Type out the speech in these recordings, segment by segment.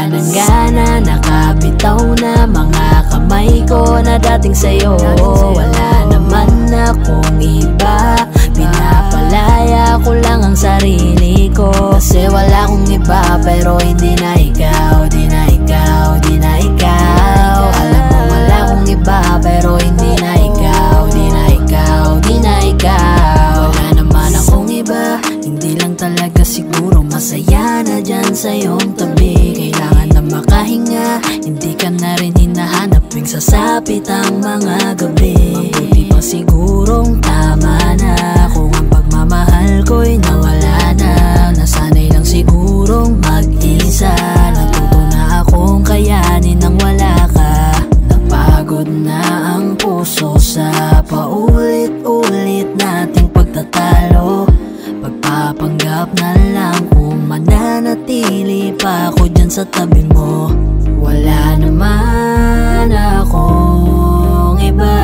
nang gana, nakabitaw na mga kamay ko na dating sa'yo. Wala naman akong iba, pinapalaya ko lang ang sarili ko. Kasi wala akong iba pero hindi na ikaw, di na ikaw, di na ikaw. Alam mo wala akong iba pero hindi na ikaw, di na ikaw, di na ikaw. Wala naman akong iba, hindi lang talaga siguro masaya na dyan sa iyong tabi. Kailangan na makahinga, hindi ka na rin hinahanap tuwing sasapit ang mga gabi. Mabuti pa sigurong tama na kung ang pagmamahal ko'y nawala na. Nasanay lang sigurong mag-isa, natuto na akong kayanin nang wala ka. Napagod na ang puso sa paulit-ulit nating pagtatalo. Pagpapanggap na lang kung mananatili pa ako dyan sa tabi mo. Wala naman akong iba,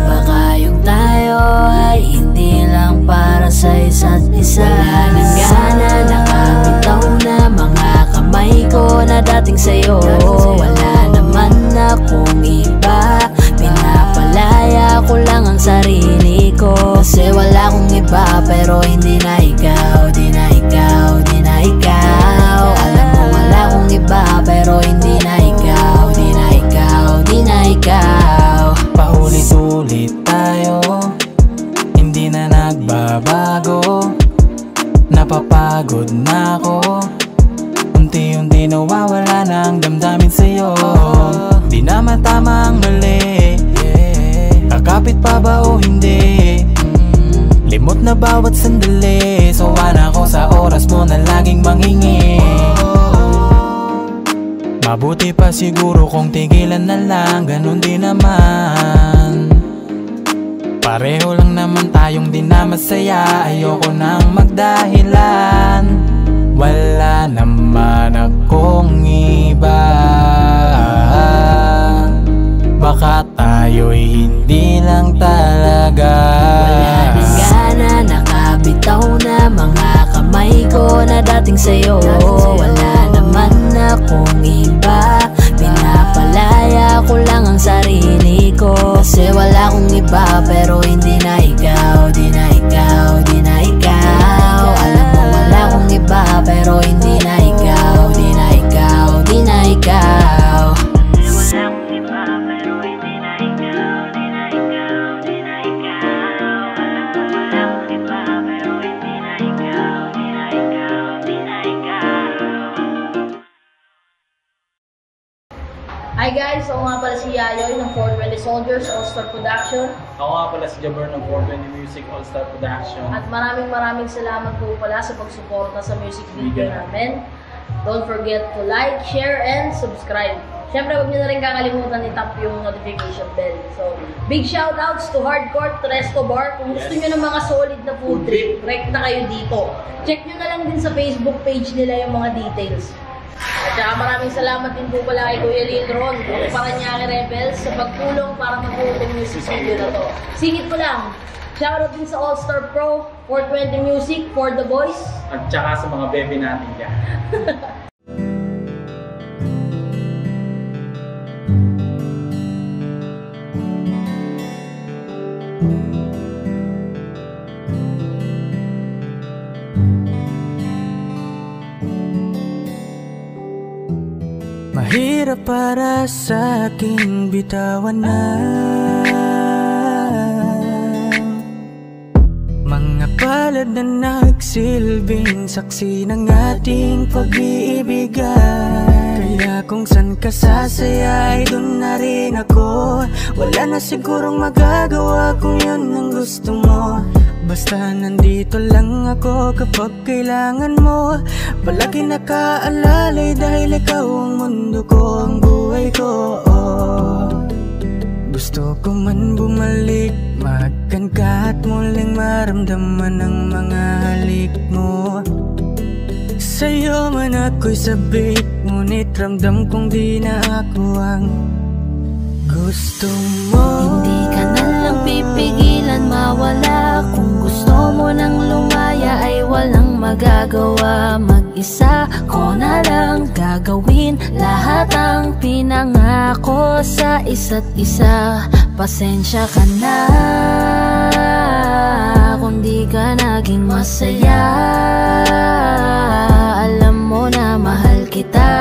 baka yung tayo ay hindi lang para sa isa't isa. Wala nang gana, nakabitaw na mga kamay ko na dating sa'yo. Wala naman akong iba, pinapalaya ko lang ang sarili ko. Kasi wala akong iba pero hindi na ikaw, di na ikaw, di na ikaw. Alam mo wala akong iba pero hindi na ikaw, di na ikaw, di na ikaw. Paulit-ulit tayo, hindi na nagbabago. Napapagod na ako, unti-unti nawawala na ang damdamin sa'yo. Di na matama ang mali, kakapit pa ba o hindi? Limot na bawat sandali, sawa na ako sa oras mo na laging manghingi. Mabuti pa siguro kung tigilan na lang, ganun din naman. Pareho lang naman tayong di na masaya, ayoko nang magdahilan. Wala naman akong iba, baka tayo'y hindi lang talaga. Wala nang gana, nakabitaw na mga kamay ko na dating sa'yo. Wala naman akong iba, pinapalaya ko lang ang sarili ko. Kasi wala akong iba pero hindi na ikaw, di na ikaw, di na ikaw. Alam mo wala akong iba pero hindi na ikaw, di na ikaw, di na ikaw. Hi guys! Ako nga pala si Yayoy ng 420 Soldiers All-Star Production. Ako nga pala si Jabber ng 420 Music All-Star Production. At maraming salamat po pala sa pagsuporta sa music video namin. Don't forget to like, share, and subscribe. Siyempre, huwag nyo na rin kakalimutan i-tap yung notification bell. So, big shoutouts to Hardcore Resto Bar. Kung gusto nyo ng mga solid na food trip, direct na kayo dito. Check nyo na lang din sa Facebook page nila yung mga details. At saka maraming salamat din po pala kay Kuya Lindron ng Paranaque Rebels sa pagtulong para mabuo yung music video na to. Singit ko lang, shoutout din sa All-Star Pro, 420 Music, For the Boys. At saka sa mga bebe natin dyan. Mahirap para sa aking bitawan na mga palad na nagsilbing saksi ng ating pag-iibigan. Kaya kung san ka sasaya ay dun na rin ako. Wala na sigurong magagawa kung yun ang gusto mo. Basta nandito lang ako kapag kailangan mo. Palagi nakaalalay dahil ikaw ang mundo ko, ang buhay ko. Gusto ko man bumalik, magkan ka at muling maramdaman ang mga halik mo. Sa'yo man ako'y sabik, ngunit ramdam kong di na ako ang gusto mo. Hindi ka na lang pipigilan mawala. Kung gusto mo nang lumaya ay walang magagawa. Mag-isa ko na lang gagawin lahat ang pinangako sa isa't isa. Pasensya ka na kung di ka naging masaya. Alam mo na mahal kita,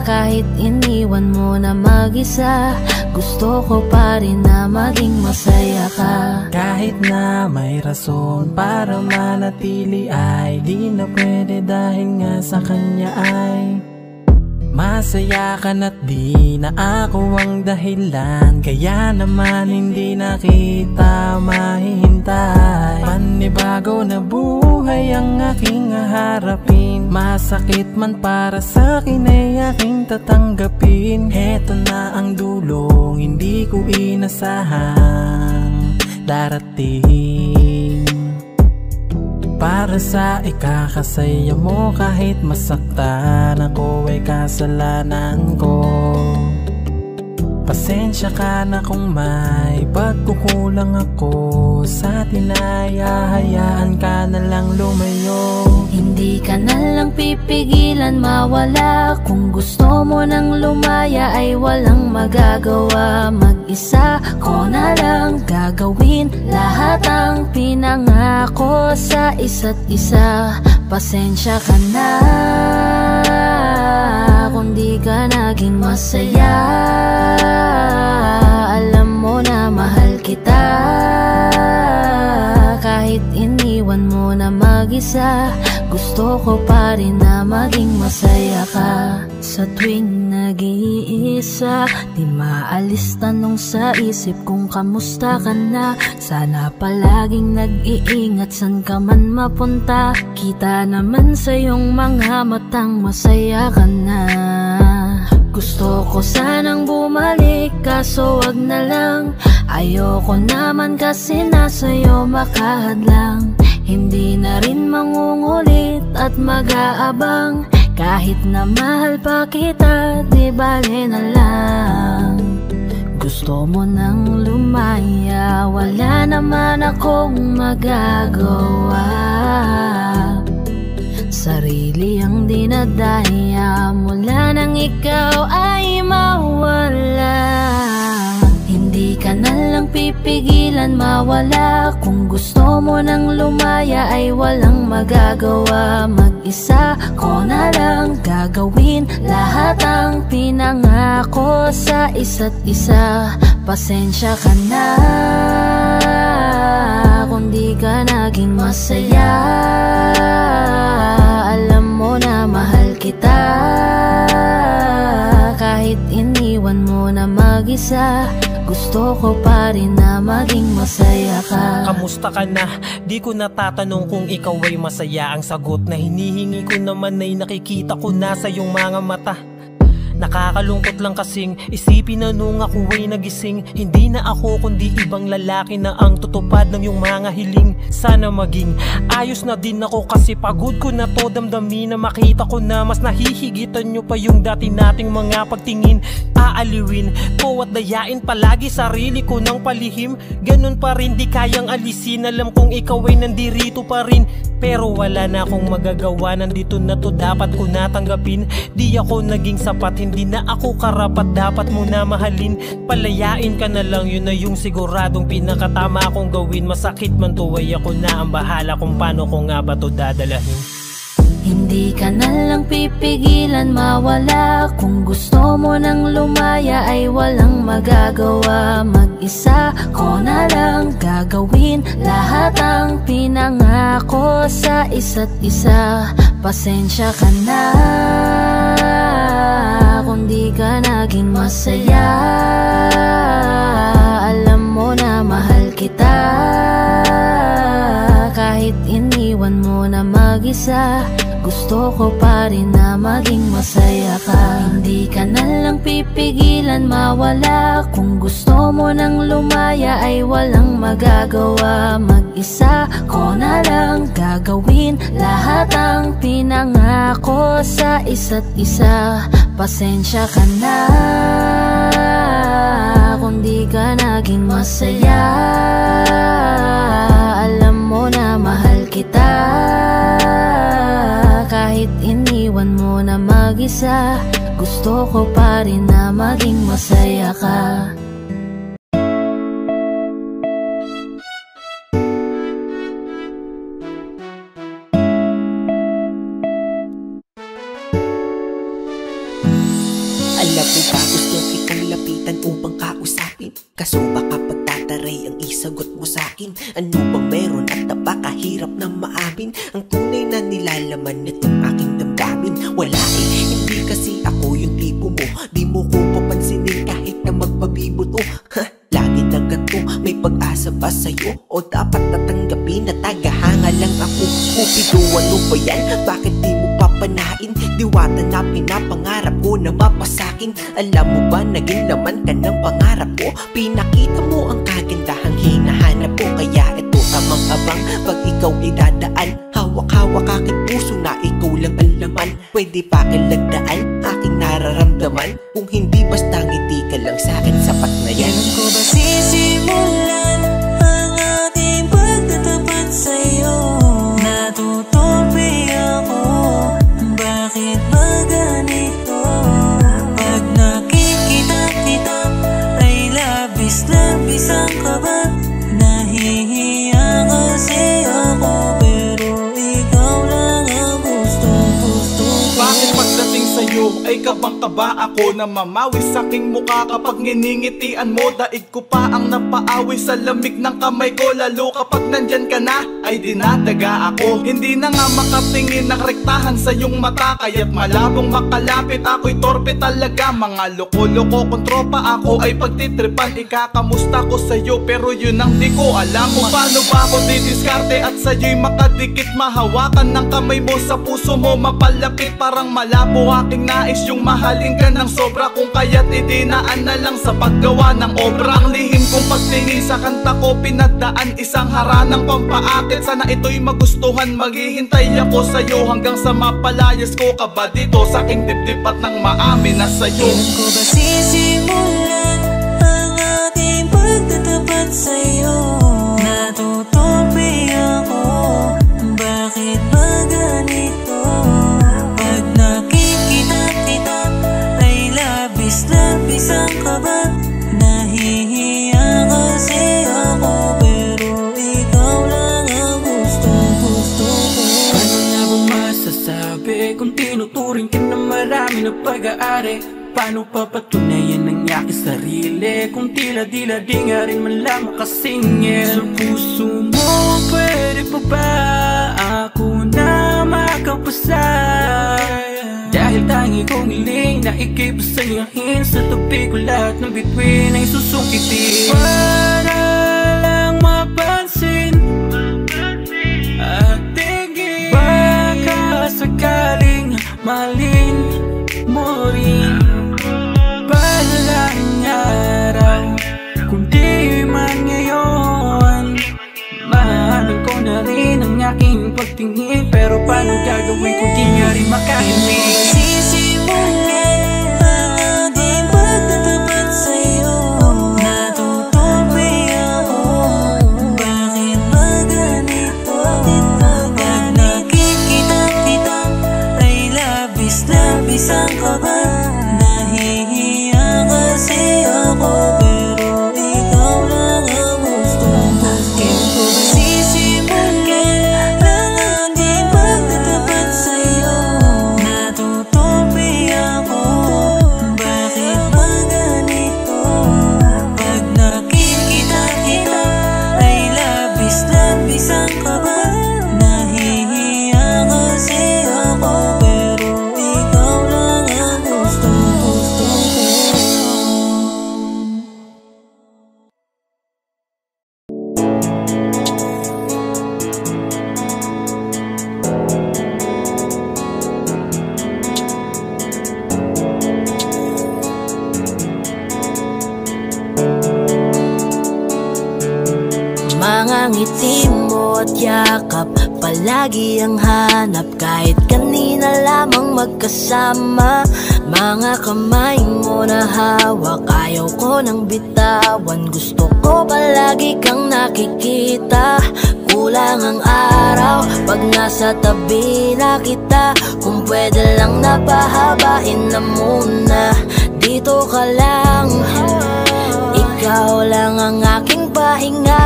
kahit iniwan mo na mag-isa. Gusto ko pa rin na maging masaya ka. Kahit na may rason para manatili ay di na pwede dahil nga sa kanya ay masaya ka na't di na ako ang dahilan. Kaya naman hindi na kita mahihintay. Panibago na buhay ang aking haharapin. Masakit man para sa'kin ay aking tatanggapin. Heto na ang dulong hindi ko inasahang darating. Para sa ikakasaya mo kahit masaktan ako ay kasalanan ko. Pasensya ka na kung may pagkukulang ako sa tinaya. Hayaan ka na lang lumayo. Hindi ka na lang pipigilan mawala. Kung gusto mo nang lumaya ay walang magagawa. Mag-isa ko na lang gagawin lahat ang pinangako sa isa't isa. Pasensya ka na kung di ka naging masaya. Alam mo na mahal kita, kahit iniwan mo na mag-isa. Gusto ko pa rin na maging masaya ka. Sa tuwing nag-iisa, di maalis tanong sa isip kung kamusta ka na. Sana palaging nag-iingat san ka man mapunta. Kita naman sa iyong mga matang masaya ka na. Gusto ko sanang bumalik kaso wag na lang. Ayoko naman kasi nasa'yo makahadlang. Hindi na rin mangungulit at mag-aabang. Kahit na mahal pa kita, di bale na lang. Gusto mo nang lumaya, wala naman akong magagawa. Sarili ang dinadaya mula nang ikaw ay mawala. Hindi ka na lang pipigilan mawala. Kung gusto mo nang lumaya ay walang magagawa. Mag-isa ko na lang gagawin lahat ang pinangako sa isa't isa. Pasensya ka na kung di ka naging masaya. Alam mo na mahal kita, kahit iniwan mo na mag-isa. Gusto ko pa rin na maging masaya ka. Kamusta ka na? Di ko natatanong kung ikaw ay masaya. Ang sagot na hinihingi ko naman ay nakikita ko na sa iyong mga mata. Nakakalungkot lang kasing isipin na nung ako ay nagising, hindi na ako kundi ibang lalaki na ang tutupad ng iyong mga hiling. Sana maging ayos na din ako kasi pagod ko na to damdamin. Na makita ko na mas nahihigitan nyo pa yung dati nating mga pagtingin. Aaliwin ko at dayain palagi sarili ko ng palihim. Ganun pa rin di kayang alisin. Alam kong ikaw ay nandirito pa rin, pero wala na akong magagawa. Nandito na to, dapat ko natanggapin. Di ako naging sapat, hindi na ako karapat. Dapat mo na mahalin, palayain ka na lang. Yun na yung siguradong pinakatama kong gawin. Masakit man to ay ako na ang bahala kung paano ko nga ba to dadalahin. Hindi ka na lang pipigilan mawala. Kung gusto mo nang lumaya ay walang magagawa. Mag-isa ko na lang gagawin lahat ang pinangako sa isa't isa. Pasensya ka na kung di ka naging masaya. Alam mo na mahal kita, kahit iniwan mo na mag-isa. Gusto ko pa rin na maging masaya ka. Hindi ka na lang pipigilan mawala. Kung gusto mo nang lumaya ay walang magagawa. Mag-isa ko na lang gagawin lahat ang pinangako sa isa't isa. Pasensya ka na kung di ka naging masaya. Alam mo na mahal kita, kahit iniwan mo na mag-isa. Gusto ko pa rin na maging masaya ka. Alam mo ba, gusto kitang lapitan upang kausapin. Kaso baka pagtataray ang isagot mo sa'kin. Ano bang meron at napakahirap na maamin ang tunay na nilalaman nitong aking damdamin? Wala eh, hindi kasi ako yung tipo mo. Di mo ko papansinin kahit na magpabibuto. Lagi na ganito, may pag-asa ba sa'yo? O dapat natanggapin na tagahanga lang ako? Cupido, ano ba yan? Bakit di mo papanain? Diwata na pinapangarap ko na mapasakin. Alam mo ba, naging laman ka ng pangarap ko. Pinakita mo ang kagandahang hinahanap ko. Kaya ito tamang abang pag ikaw ay dadaan. Hawak-hawak aking puso na ikaw lang ang laman. Pwede pa ilagdaan aking nararamdaman. Kung hindi basta ngiti ka lang sa'kin, sapat na yan. Kailan ko ba sisimulan ang ating pagtatapat sa'yo? Natutupi ako, bakit ba ganito? Pag nakikita kita ay labis-labis ang kaba. Nahihiya kasi ako, pero ikaw lang ang gusto-gusto ko. Bakit pagdating sa'yo ay kabang-kaba ako na mamawi sa'king mukha kapag nginingitian mo? Daig ko pa ang napaawi sa lamig ng kamay ko. Lalo kapag nandyan ka na ay dinadaga ako. Hindi na nga makatingin ng rektahan sa iyong mata. Kaya't malabong makalapit ako'y torpe talaga. Mga loko-loko kong tropa ako ay pagtitripan. Ikakamusta ko sa'yo pero yun ang di ko alam. Kung paano ba ako didiskarte at sa'yo'y makadikit. Mahawakan ng kamay mo sa puso mo mapalapit. Parang malabo aking nais yung mahalin ka ng sobra. Kung kaya't idinaan na lang sa paggawa ng obra. Ang lihim kong pagtingin sa kanta ko pinagdaan isang haranang pampaakit. Sana ito'y magustuhan, maghihintay ako sa'yo hanggang sa mapalayas ko ka ba dito sa aking dibdib at nang maamin na sa'yo. Kailan ko ba sisimulan ang ating pagtatapat sa'yo? Natutupi ako, bakit ba ganito? Pag nakikita kita ay labis-labis ang kaba. Nahihiya kasi ako, pero ikaw lang ang gusto-gusto ko. Paano na ba masasabi kung tinuturing ka na marami na pag-aari? Paano papatunayan ang aking sarili kung tila-dila di nga rin man lang makasingil? Sa puso mo, pwede pa ba ako na makapasa? Dahil tangi kong hiling na ikay pasayahin. Sa tabi ko lahat ng bituin ay susungkitin. Para lang mapansin at tingin, baka sakaling mahalin mo rin. Balang araw, kundi man ngayon, mahalin ko na rin ang aking pagtingin. Pero paano gagawin kung di nga rin makahimik? Sisimulan ang ating pagtatapat sa'yo. Natutupi ako, bakit ba ganito? Pag nakikita kita ay labis-labis ang kaba. Nahihiya kasi ako, pero ikaw lang ang gusto-gusto. Kailan ko ba sisimulan ang ating pagtatapat sa'yo? Natutupi ako, bakit ba ganito? Pag nakikita kita ay labis-labis ang kaba. Nahihiya kasi ako, pero ikaw lang ang gusto-gusto ko. Mga ngiti mo at yakap, palagi ang hanap. Kahit kanina lamang magkasama. Mga kamay mo na hawak, ayaw ko nang bitawan. Gusto ko palagi kang nakikita. Kulang ang araw pag nasa tabi na kita. Kung pwede lang napahabain na muna. Dito ka lang, ikaw lang ang aking pahinga.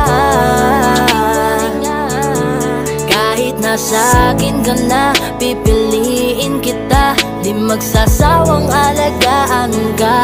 Kahit nasa akin ka na, pipiliin kita. Di magsasawang alagaan ka.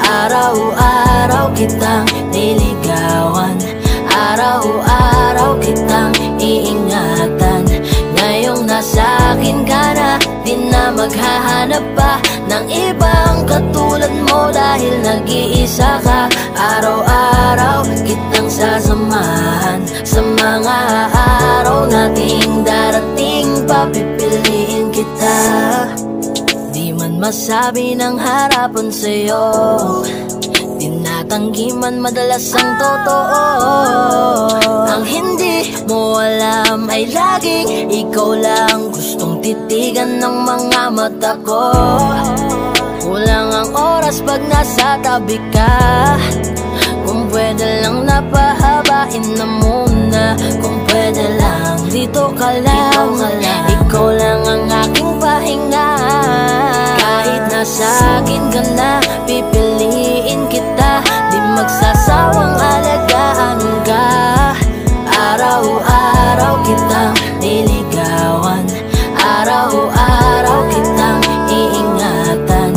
Araw-araw kitang niligawan, araw-araw kitang iingatan. Ngayong nasa akin ka na, di na maghahanap pa ng ibang katulad mo. Dahil nag-iisa ka, araw-araw kitang sasamahan. Sa mga araw nating darating, papipiliin kita. Di man masabi ng harapan sa'yo, tinatanggi man madalas ang totoo. Ang hindi mo alam ay laging ikaw lang gustong titigan ng mga mata ko. Kulang ang oras pag nasa tabi ka. Kung pwede lang napahabain na muna. Kung pwede lang dito ka lang, ikaw lang ang aking pahinga. Kahit nasa akin ka na, pipiliin kita. Di magsasawang alagaan ka. Araw-araw kitang niligawan, araw-araw kitang iingatan.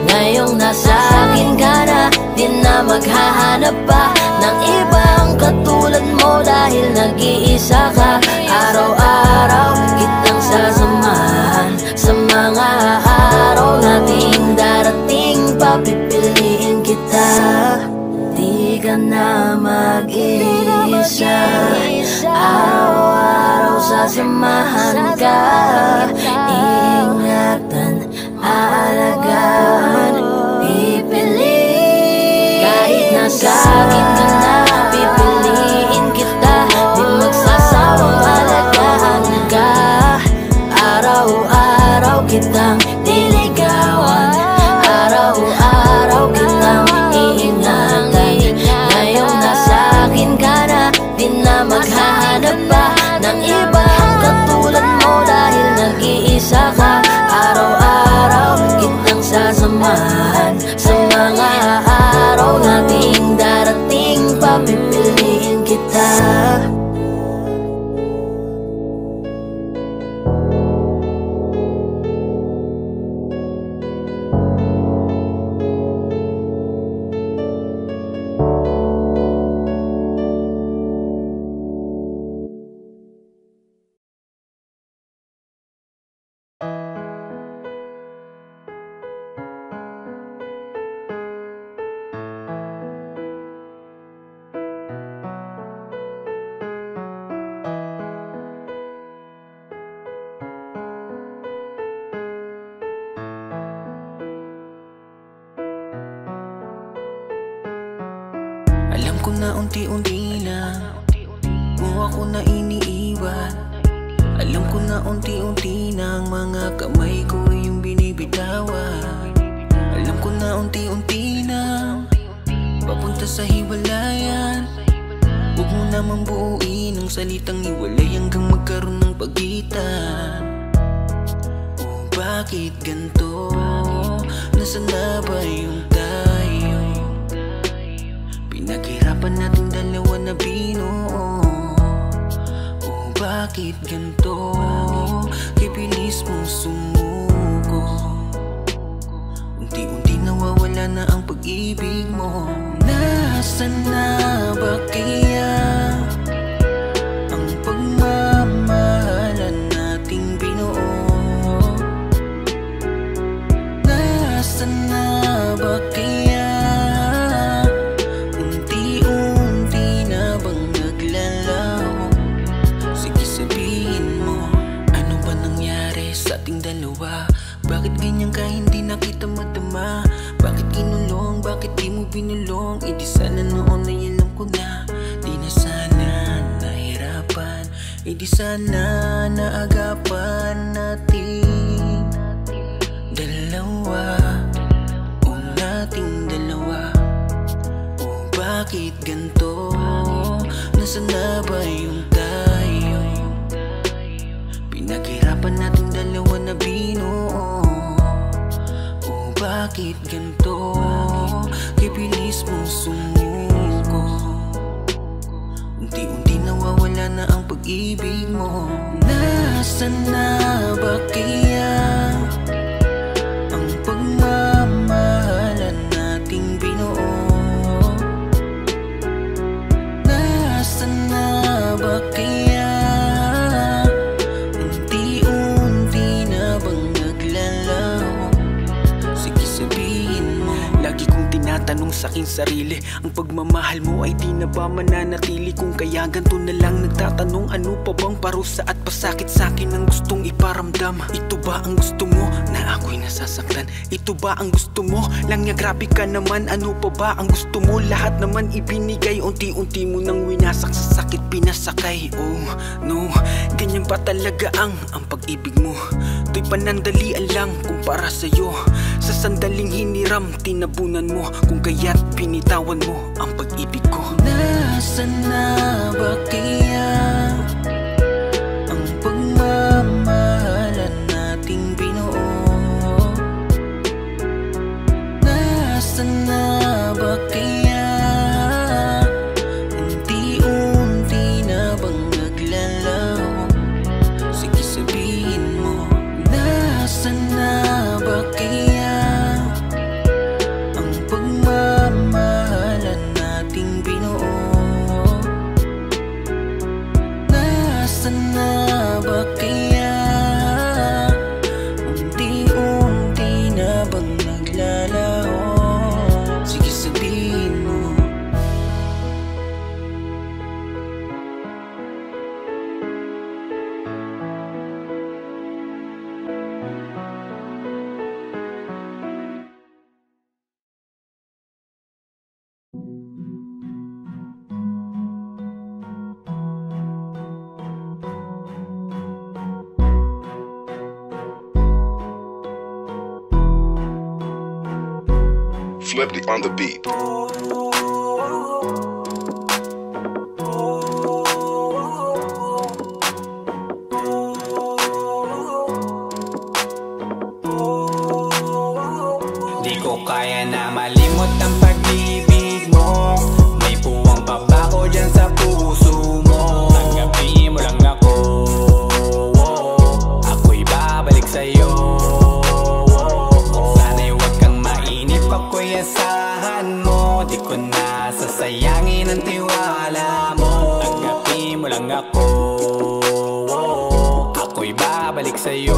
Ngayong nasa akin ka na, di na maghahanap pa ng ibang katulad mo. Dahil nag-iisa ka, araw-araw kitang sasamahan. Sa mga araw nating darating, papipiliin kita. Di ka na mag-iisa, araw-araw sasamahan ka. Ingatan, aalagaan, pipiliin. Kahit nasa akin ka na, pipiliin kita. Di magsasawang alagaan ka. Araw-araw kitang niligawan, araw-araw kitang iingatan. Ngayong nasa akin ka na, di na maghahanap pa ng ibang katulad mo. Dahil nag-iisa ka, araw-araw kitang sasamahan. Sa mga araw nating darating, papipiliin kita. Alam ko na unti-unti na mo ako na iniiwan. Alam ko na unti-unti na ang mga kamay ko yung binibitawan. Alam ko na unti-unti na papunta sa hiwalayan. Huwag mo namang buuin ang salitang hiwalay hanggang magkaroon ng pagitan. Oh, bakit ganito? Nasaan na ba yung tayo? Pinaghirapan nating dalawa na binuo. Oh, bakit ganito? Kibilis mo sumuko. Unti-unti nawawala na ang pag-ibig mo. Nasaan na ba kaya ang pagmamahalan nating binuo? Nasaan na ba kaya dalawa? Bakit ganyan ka hindi na kita madama? Bakit kinulong? Bakit di mo binulong? E di sana noon ay alam ko na. Di na sana nahirapan. E di sana naagapan natin dalawa. O nating dalawa. O bakit ganito? Nasaan na ba yung tayo? bakit ganito? Kibilis mong sumuko. Unti-unti nawawala na ang pag-ibig mo. Nasaan na ba kaya ang pagmamahalan nating binuo? Nasaan na ba kaya unti-unti na bang naglalaho? Sige sabihin mo. Lagi kong tinatanong sa'king sarili, ang pagmamahal mo ay di na ba mananatili? Kung kaya ganito na lang nagtatanong, ano pa bang parusa at pasakit sa'kin ang gustong iparamdam? Ito ba ang gusto mo na ako'y nasasaktan? Ito ba ang gusto mo lang niya? Grabe ka naman, ano pa ba ang gusto mo? Lahat naman ibinigay, unti-unti mo nang winasak, sa sakit pinasakay. Oh no, ganyan pa talaga ang pag-ibig mo. To'y panandalian lang kumpara sa'yo. Sa sandaling hiniram, tinabunan mo. Kung kaya't pinitawan mo ang pag-ibig ko. Nasaan na ba kaya ang pagmamahalan nating binuo? Nasaan na ba kaya unti-unti na bang naglalaho? Sige sabihin mo. Nasaan na ba kaya ang pagmamahalan nating binuo? Nasaan na ba kaya unti-unti na bang naglalaho? Sige sabihin mo. Flipped on the beat. Di ko kaya na malimot ang pag-ibig mo. May puwang pa ba ko dyan sa puso mo? Tanggapin mo lang ako, ako'y babalik sa'yo. Sana'y huwag kang mainip, ako'y asahan mo. Di ko na sasayangin ang tiwala mo. Tanggapin mo lang ako, ako'y babalik sa'yo.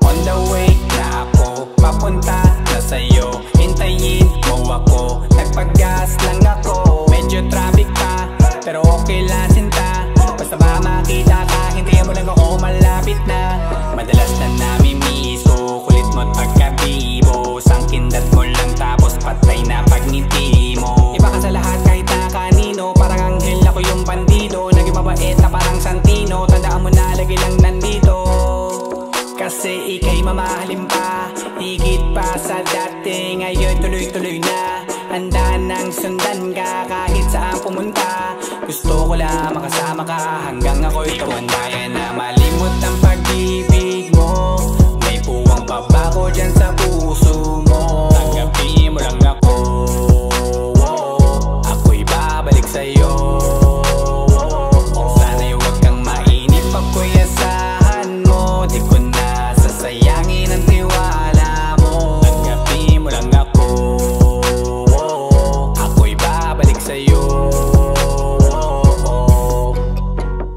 On the way na ako, papunta na sa'yo. Hintayin mo ako, nagpag-gas lang ako. Medyo traffic pa, pero okay lang sinta. Basta ba makita ka, hintayin mo lang ako, malapit na. Madalas na namimiso, kulit mo't pagkabibo. Sangkindat mo lang tapos patay na pagngiti mo. Iba ka sa lahat kahit na kanino, parang anghel ako yung bandido. Naging mabait na parang Santino, tandaan mo na lagi lang nandito. Kasi ika'y mamahalin pa, higit pa sa dati. Ngayon tuloy-tuloy na, handa nang sundan ka kahit saan pumunta. Gusto ko lang makasama ka hanggang ako'y tumanda. Kaya na malimot ang pag-ibig mo. May puwang pa ba ko dyan sa puso mo? Tanggapin mo lang ako, ako'y babalik sa'yo. Sana'y huwag kang mainip, ako'y asahan mo. Di ko na sasayangin ang tiwala mo. Tanggapin mo lang ako, ako'y babalik sa'yo.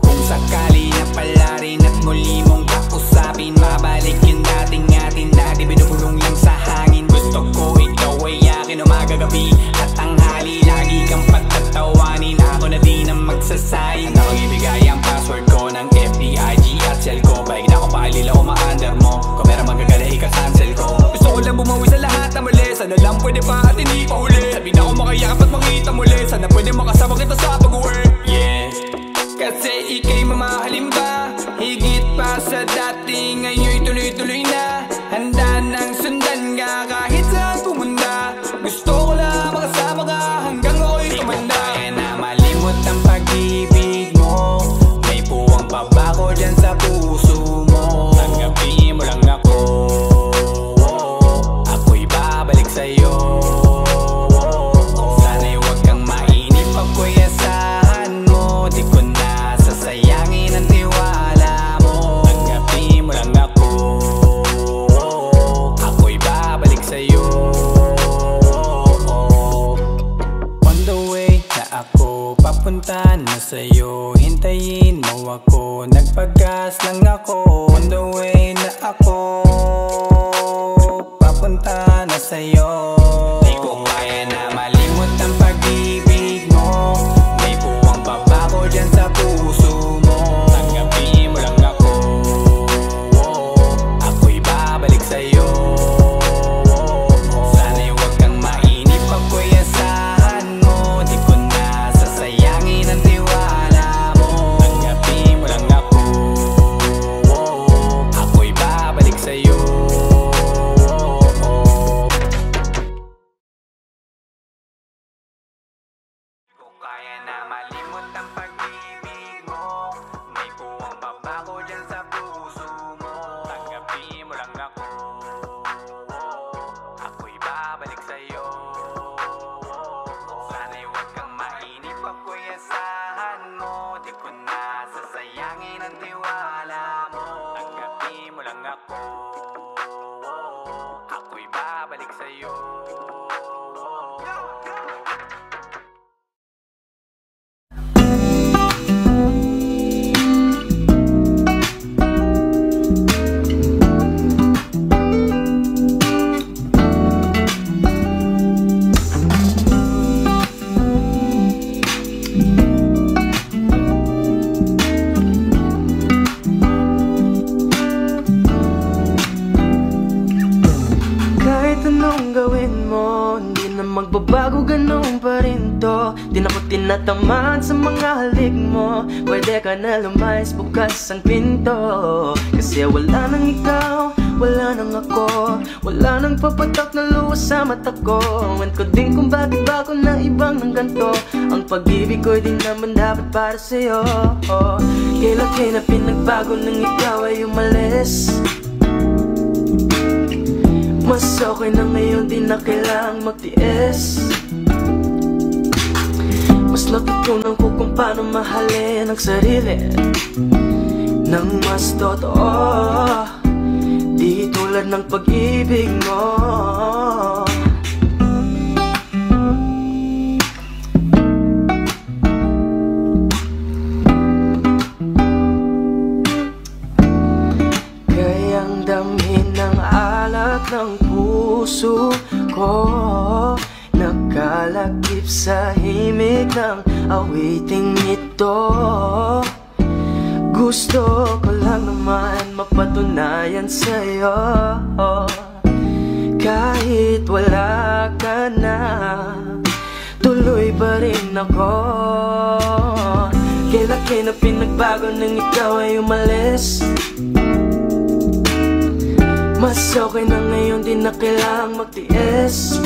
Kung sakali na pala rin at muli mong kausapin, mabalik yung dating atin na di binubulong lang sa hangin. Gusto ko ikaw ay akin umagabi at tanghali. Lagi kang pagtatawanin, ako na din ang magsasayang. Na magbibigay ang password ko ng FBIG at cell ko. Baik na ako paalila o ma-under mo. Kung meron magagala ika-cancel ko. Gusto ko lang bumawi sa lahat na mali. Sana lang pwede pa at hindi pa huli. Sabi na ako makayakap at makita muli. Sana pwede makasama kita sa pag-work. Yeah, kasi ika'y mamahalin ba, higit pa sa dati. Ngayon'y tuloy-tuloy na, handa nang sundan ka kahit saan pumunta. Gusto ko lang makasama ka hanggang ako'y tumanda. Di ko kaya na malimot ang pag-ibig mo. May puwang pa ba ko dyan sa puso mo? Tanggapin mo lang ako, ako papunta na sa'yo. Di ko kaya na malimot ang pag-ibig mo. May puwang babago dyan sa puso mo. Tanggapin mo lang ako, ako'y babalik sa'yo. Sana'y huwag kang mainip, ako'y asahan mo. Di ko na sasayangin ang tiwala mo. Tanggapin mo lang ako, ako'y babalik sa'yo. Kaya na malimot ang pag-ibig mo. May puwang babago dyan sa puso mo. Tanggapin mo lang ako, ako'y babalik sa'yo. Sana'y huwag kang mainip, ako'y asahan mo. Di ko na sasayangin ang tiwala mo. Tanggapin mo lang ako, ako'y babalik sa'yo. Magbabago, ganun pa rin to. Di na ko tinatamaan sa mga halik mo. Pwede ka na lumayas, bukas ang pinto. Kasi wala nang ikaw, wala nang ako. Wala nang papatak na luwas sa mata ko. Ewan ko din kung bakit ba ako na ibang ng ganto. Ang pag-ibig ko'y di naman dapat para sa'yo. Kailan na pinagbago nang ikaw ay umalis. Mas okay na ngayon, di na kailangang magtiis. Mas natutunan ko kung paano mahalin ang sarili nang mas totoo. Di tulad ng pag-ibig mo. Kayang damhin ng alak ng puso ko, nakalakip sa himig ng awiting ito. Gusto ko lang naman mapatunayan sa'yo, kahit wala ka na, tuloy pa rin ako. Kailan na pinagbago nang ikaw ay umalis. Mas okay na ngayon, di na kailangang magtiis.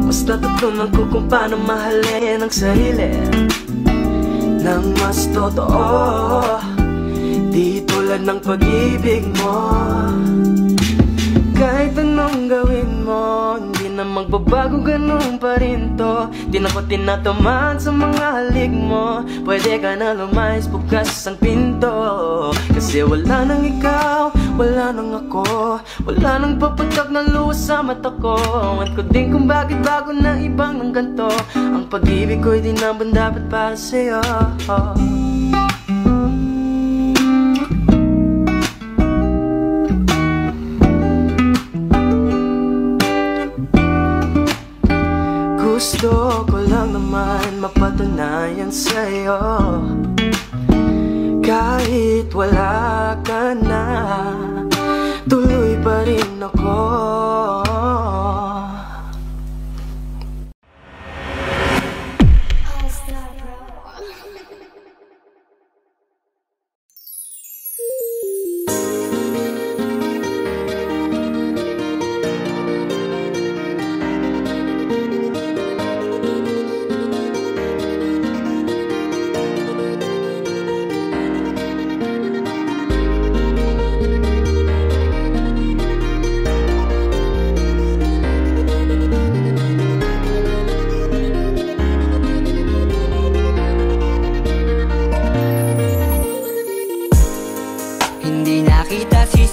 Mas natutunan ko kung paano mahalin ang sarili nang mas totoo. Di tulad ng pag-ibig mo. Kahit anong gawin mo, hindi na magbabago, ganun pa rin to. Di na ko tinatamaan sa mga halik mo. Pwede ka na lumayas, bukas ang pinto. Kasi wala nang ikaw, wala nang ako. Wala nang papatak na luwas sa mata ko. Ewan ko din kung bakit bago na ibang ng ganto. Ang pag-ibig ko'y di naman dapat para sa'yo. Gusto ko lang naman mapatunayan sa'yo, kahit wala ka na, tuloy pa rin ako.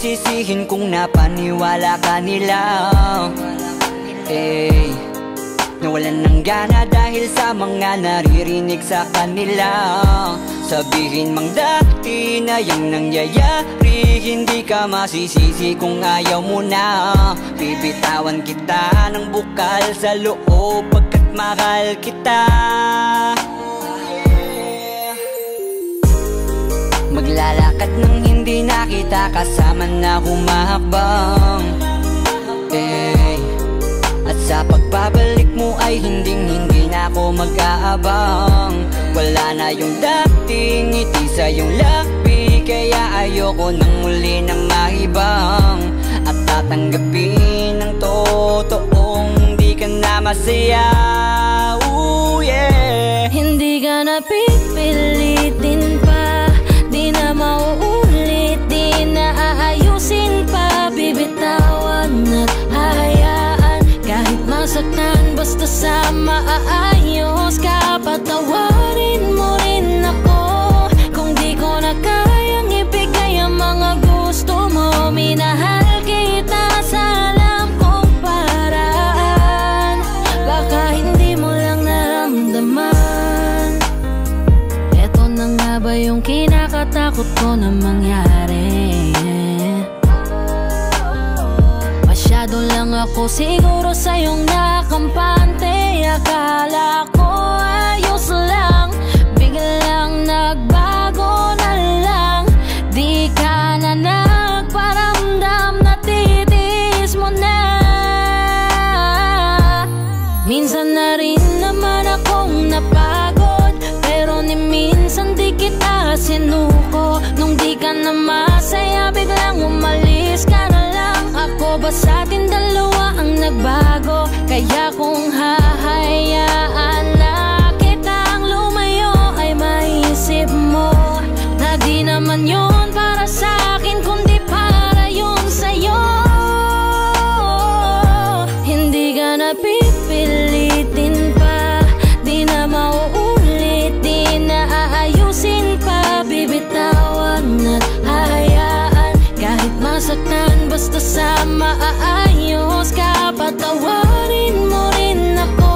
Sisisihin kung napaniwala ka nila, nawalan ng gana dahil sa mga naririnig sa kanila. sabihin mang dati na yung nangyayari, hindi ka masisisi kung ayaw mo na. Bibitawan kita ng bukal sa loob pagkat mahal kita. Maglalakad nang hindi nakita kasama na humahakbang, at sa pagbabalik mo ay hindi na ako mag-aabang. Wala na yung dating ngiti sa iyong labi, kaya ayoko nang muli na mahibang at tatanggapin ng totoong di ka na masaya. Ooh, yeah. Hindi ka na pipilitin pa, di na mauulit, di na aayusin pa. Bibitawan at hahayaan kahit masaktan, basta sa maayos ka. Patawarin mo rin ako kung di ko na kayang ibigay ang mga gusto mo. Minahal kita sa alam kong paraan, baka hindi mo lang naramdaman. Eto na nga ba yung kinakatakot ko na mangyari? Masyado lang ako siguro sa iyong nakampante. Akala ko ayos lang, biglang nagbago na lang. Di ka na nagparamdam, natitiis mo na. Minsan na rin naman akong napagod, pero ni minsan di kita sinuko. Nung di ka na masaya, biglang umalis ka na lang. Ako ba sa atin dalawa ang nagbago? Kaya kung hahayaan na kitang lumayo, ay maisip mo na di naman yun para sa akin, kundi para yun sa'yo. Hindi ka na pipilitin pa, di na mauulit, di na aayusin pa. Bibitawan at hahayaan kahit masaktan, basta sa maayos ka. Patawarin mo rin ako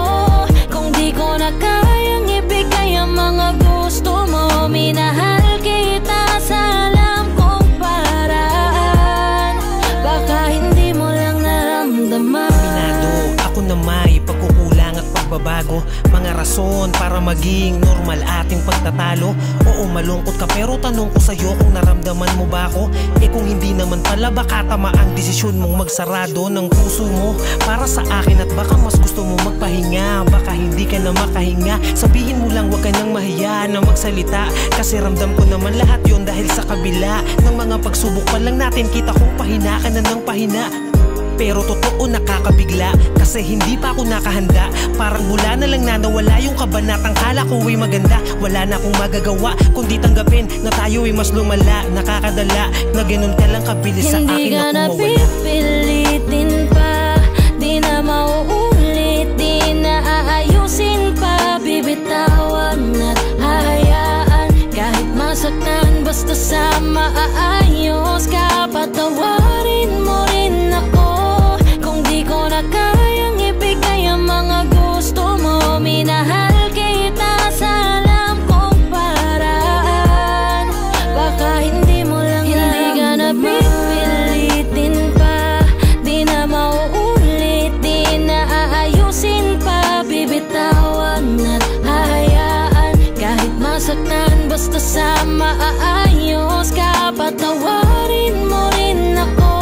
kung di ko na kayang ibigay ang mga gusto mo. Minahal kita sa alam kong paraan, baka hindi mo lang naramdaman. Minado ako na may pagkukulang at pagbabago, mga rason para maging normal ating pagtatalo. Oo, malungkot ka pero tanong ko sa'yo kung naramdaman mo ba ako? Kung hindi naman pala, baka tama ang desisyon mong magsarado ng puso mo para sa akin, at baka mas gusto mo magpahinga. Baka hindi ka na makahinga, sabihin mo lang, wag ka nang mahiya na magsalita, kasi ramdam ko naman lahat yon. Dahil sa kabila ng mga pagsubok pa lang natin, kita kong pahina ka na ng pahina. Pero totoo nakakabigla, kasi hindi pa ako nakahanda. Parang mula na lang na nawala yung kabanatang kala ko ay maganda. Wala na akong magagawa kundi tanggapin na tayo ay mas lumala. Nakakadala na ganun ka lang kabilis sa akin na kumawala. Hindi ka na pipilitin pa, di na mauulit, di na aayusin pa. Bibitawan at hahayaan kahit masaktan, basta sa maayos ka. Patawarin mo rin ako kung di ko na kayang ibigay ang mga gusto mo. Minahal kita sa alam kong paraan, baka hindi mo lang naramdaman. Hindi ka na pipilitin pa, di na mauulit, di na aayusin pa. Bibitawan at hahayaan kahit masaktan, basta sa maayos ka. Patawarin mo rin ako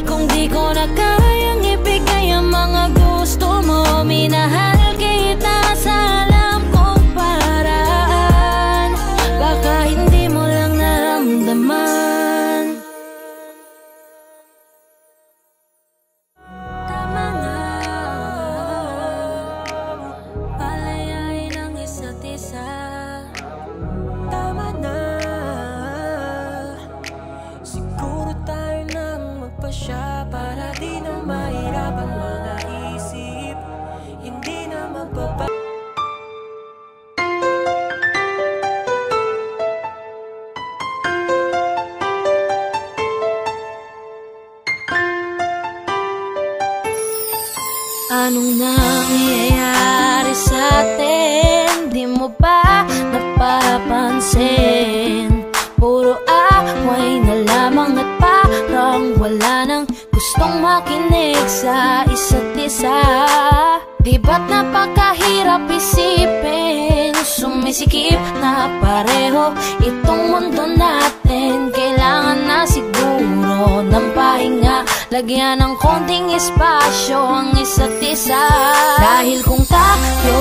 kung di ko na kayang ibigay ang mga gusto mo. Minahal kita sa alam kong paraan, baka hindi mo lang naramdaman. Tama na, palayain ang isa't isa. Tama na, siguro tayo nang magpasya para di na mahirap ang mga isip. Hindi na magpapa. Anong nangyayari sa atin? Di mo ba napapagod? napapansin. Puro away na lamang at parang wala nang gustong makinig sa isa't isa. Di ba't napakahirap isipin, sumisikip na pareho itong mundo natin. Kailangan na siguro ng pahinga, lagyan ng konting espasyo ang isa't isa. Dahil kung tayo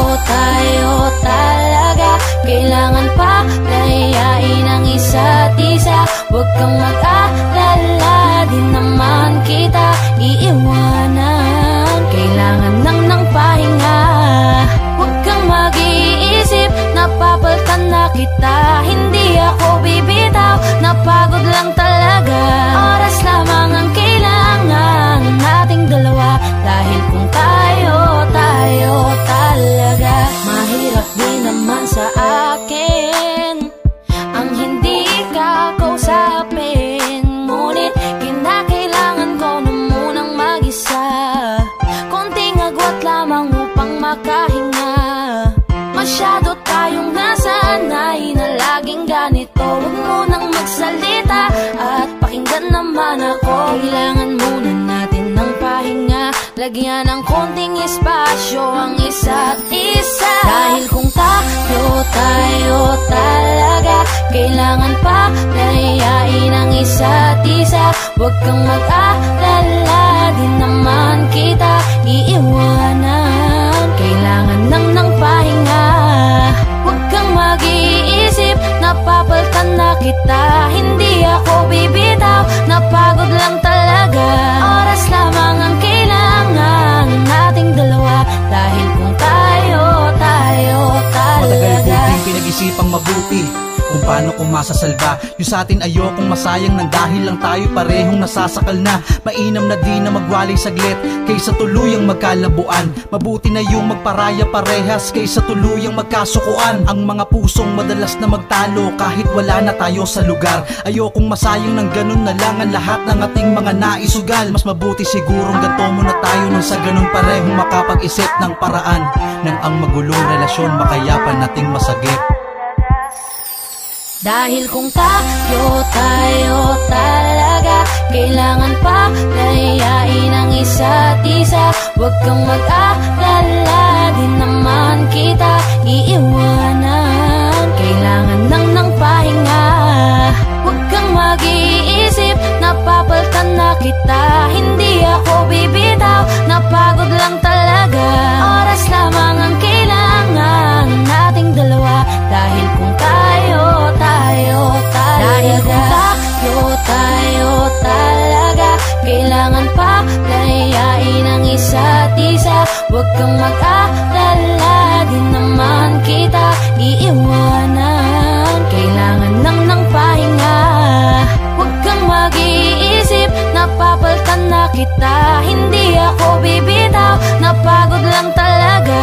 talaga, kailangan pa layain ang isa't isa. Huwag kang mag-alala, di naman kita iiwanan. Kailangan lang ng pahinga, huwag kang mag-iisip, napapalitan na kita. Hindi ako bibitaw, napagod lang talaga. Oras lamang ang kailangan nating dalawa. Dahil kung tayo talaga, mahirap din naman sa akin ang hindi ka kausapin. Ngunit kinakailangan ko na munang mag-isa, konting agwat lamang upang makahinga. Masyado tayong nasanay na laging ganito. Huwag munang magsalita at pakinggan naman ako. Kailangan muna natin ng pahinga, lagyan ng konting espasyo ang isa't isa. Dahil kung tayo talaga, kailangan pa layain ang isa't isa. Huwag kang mag-alala, di naman kita iiwanan. Kailangan lang ng pahinga, huwag kang mag-iisip, napapalitan na kita. Hindi ako bibitaw, napagod lang talaga. Oras lamang ang kailangan nating dalawa. Dahil kung tayo talaga. Matagal ko din pinag-isipang mabuti kung paano ko masasalba yung sa atin. Ayokong masayang nang dahil lang tayo parehong nasasakal na. Mainam na di na magwalay saglit kaysa tuluyang magkalabuan. Mabuti na yung magparaya parehas kaysa tuluyang magkasukuan. Ang mga pusong madalas na magtalo kahit wala na tayo sa lugar. Ayokong masayang ng ganun na lang ang lahat ng ating mga naisugal. Mas mabuti sigurong ganto muna tayo nang sa ganun parehong makapag-isip ng paraan nang ang magulong relasyon makayapan nating masagip. Dahil kung tayo talaga, kailangan pa layain ang isa't isa. Huwag kang mag-alala, di naman kita iiwanan. Kailangan lang ng pahinga, huwag kang mag-iisip, napapalitan na kita. Hindi ako bibitaw, napagod lang talaga. Oras lamang ang kailangan nating dalawa. Dahil kung tayo talaga, dahil kung tayo talaga, kailangan pa layain ang isa't isa. Huwag kang mag-alala, di naman kita iiwanan. Kailangan lang ng pahinga, huwag kang mag-iisip, napapalitan na kita. Hindi ako bibitaw, napagod lang talaga.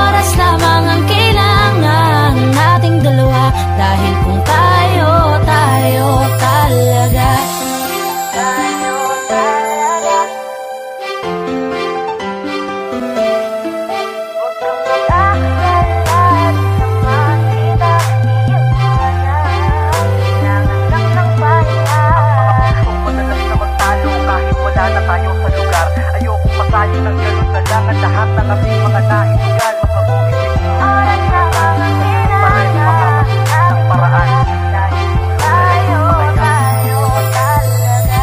Oras lamang ang kailangan nating dalawa. Dahil kung tayo talaga, tayo talaga. Huwag kang mag-alala, naman kita iiwanan. Kailangan lang ng pahinga. Kung madalas na magtalo kahit wala na tayo sa lugar. Ayokong masayang ng ganun na lang ang lahat ng ating mga naisugal. Mas mabuti siguro oras lamang ang kailangan ng paraan. tayo talaga.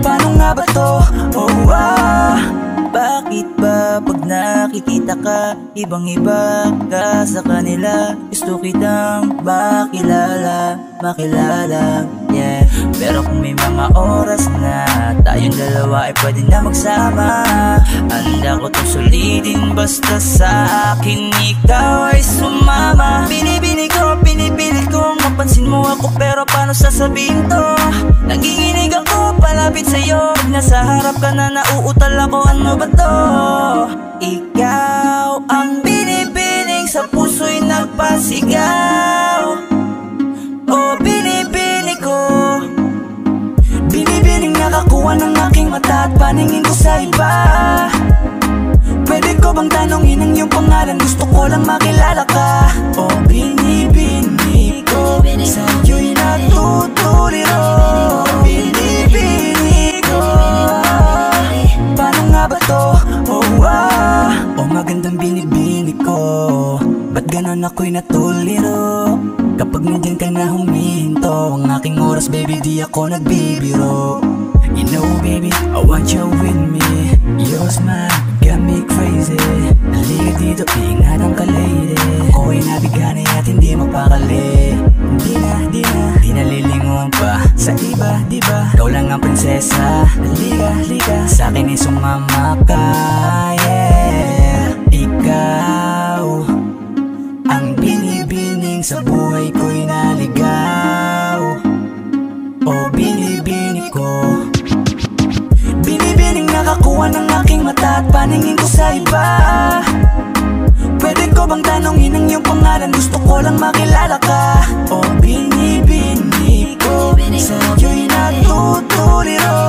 Paano nga ba to? Bakit ba pag nakikita ka, ibang-iba ka sa kanila? Gusto kitang makilala, yeah. Pero kung may mga oras na tayong dalawa ay pwede na magsama, handa ko itong sulitin basta sa akin ikaw ay sumama. Binipilit kong mapansin mo ako, pero paano sasabihin to? Nanginginig ako palapit sa'yo, pag nasa harap ka na nauutal ako, ano ba to? Ikaw ang binibining sa puso'y nagpasigaw. Binibini ko, binibining nakakuha ng aking mata at paningin ko sa iba. Pwede ko bang tanongin ang iyong pangalan? Gusto ko lang makilala ka. O binibini ko, sa'yo'y natutuliro. Binibini ko, paano nga ba to? O magandang binibini ko, ba't ganon ako'y natuliro? Kapag nandyan ka na huminto, ang aking oras baby di ako nagbibiro. You know baby, I want you with me. Your smile got me crazy. Halika dito, ingatan ka lady. Ako ay nabigani at hindi mapakali. Di na lilingon pa sa iba, diba? Ikaw lang ang prinsesa. Halika, sa'kin ay sumama ka. Yeah, ikaw ang binibining sa buhay ko'y naligaw. O binibini ko, binibining nakakuha ng aking mata at paningin ko sa iba. Pwede ko bang tanongin ang iyong pangalan? Gusto ko lang makilala ka. O binibini ko, sa'yo'y natutuliro.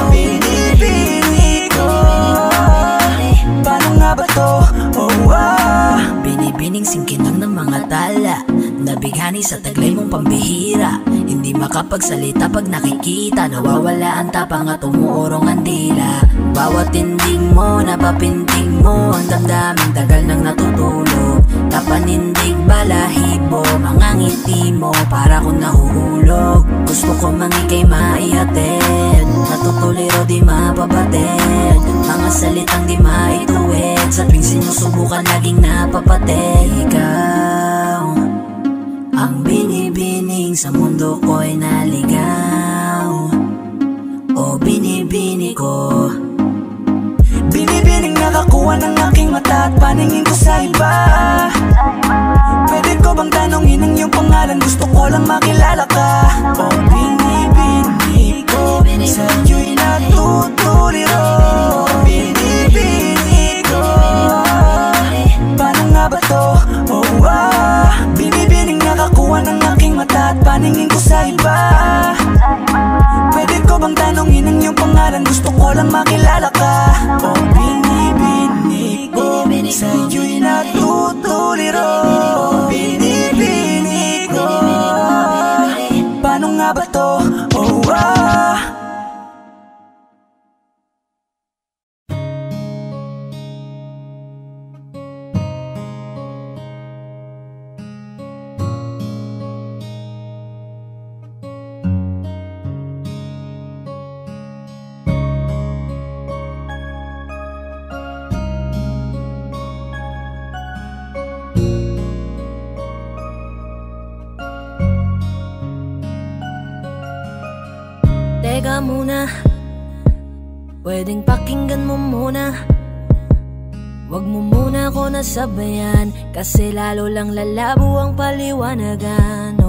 Binibini ko, paano nga ba to? Binibining singkinang ng mga tala, nabighani sa taglay mong pambihira. Hindi makapagsalita pag nakikita, nawawala ang tapang at umuurong ang dila. Bawat tinding mo, napapinting mo, ang damdaming tagal nang natutulog. Napanindig balahibo, mga ngiti mo, para kong nahuhulog. Gusto ko mangikay maihatid, natutuliro di mapabatid. Mga salitang di maituwid, sa tuwing sinusubukan laging napapatid. Ikaw ang binibining sa mundo ko'y naligaw. O binibini ko, binibining nakakuha ng aking mata at paningin ko sa iba. Pwede ko bang tanongin ang iyong pangalan? Gusto ko lang makilala ka. O binibini ko, sa'yo'y natutuliro. Binibini ko, paano nga ba to? Binibining nakakuha ng aking mata at paningin ko sa iba. Pwede ko bang tanongin ang iyong pangalan? Gusto ko lang makilala ka. O binibini ko, sa'yo'y natutuliro. Binibini ko, paano nga ba to? Teka muna, pwedeng pakinggan mo muna. Wag mo muna ako nasabayan, kasi lalo lang lalabo ang paliwanagan.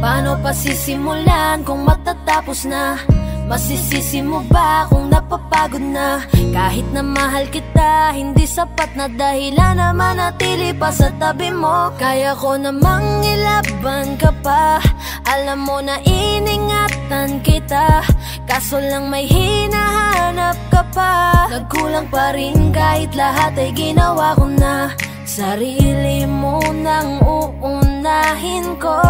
Paano pa sisimulan kung matatapos na? Masisisi mo ba kung napapagod na? Kahit na mahal kita, hindi sapat na dahilan na manatili pa sa tabi mo. Kaya ko namang ilaban ka pa, alam mo na iningatan kita. Kaso lang may hinahanap ka pa. Nagkulang pa rin kahit lahat ay ginawa ko na. Sarili mo nang uunahin ko.